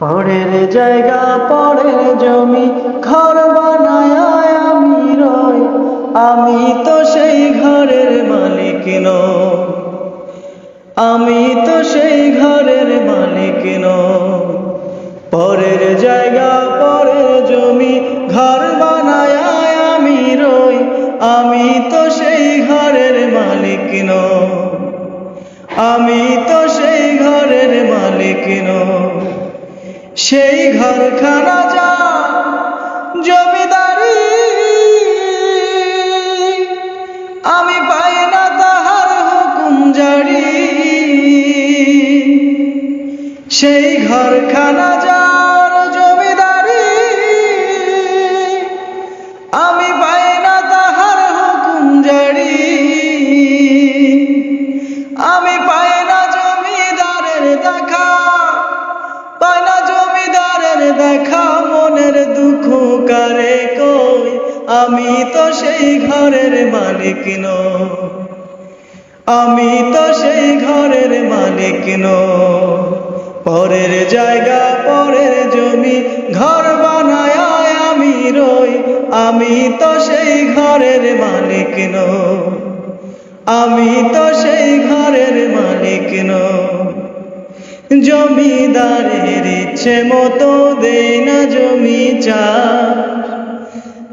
পরের জায়গা পরের জমি ঘর বানায় আমি রই, আমি তো সেই ঘরের মালিক নই, আমি তো সেই ঘরের মালিক নই। পরের জায়গা পরের জমি ঘর বানায় আমি রই, আমি তো সেই ঘরের মালিক নই, আমি তো সেই ঘরের মালিক নই। সেই ঘরখানা যা জমিদারি, আমি পাই না তাহার হুকুম জারি। সেই ঘরখানা যার জমিদারি, আমি পাই না তাহার হুকুম জারি। আমি পাই না জমিদারের দেখা, পাই না জমিদারের দেখা, মনের দুঃখ কারে কই, আমি তো সেই ঘরের মালিক নই, আমি তো সেই ঘরের মালিক নই। পরের জায়গা পরের জমি ঘর বানায় আমি রই, আমি তো সেই ঘরের মালিক নই, আমি তো সেই ঘরের মালিক নই। জমিদারের ইচ্ছে মতো দেই না জমি চাষ,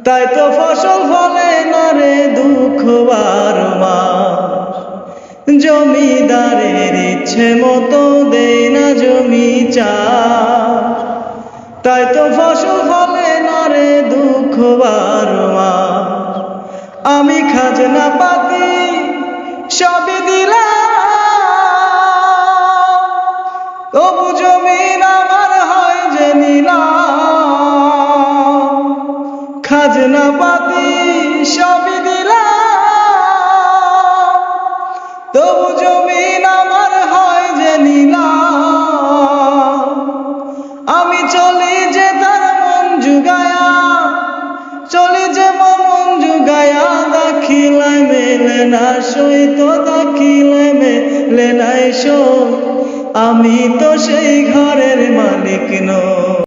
তাই তো ফসল ফলে না রে দুঃখ বারো মাস। জমিদারের ইচ্ছে মতো দেই না জমি চাষ, তাই তো ফসল ফলে না রে দুঃখ বারো মাস। আমি খাজনা পাতি সবই দিলাম, তবু জমিন আমার হয় যে নিলাম। খাজনা পাতি সবই দিলাম, তবু জমিন আমার হয় যে নিলাম। আমি চলি যে তার মন জুগায়া, চলি যে মন জুগায়া, দাখিলায় মেলে না সই, তো দাখিলায় মেলে নাই সই, আমি তো সেই ঘরের মালিক নই।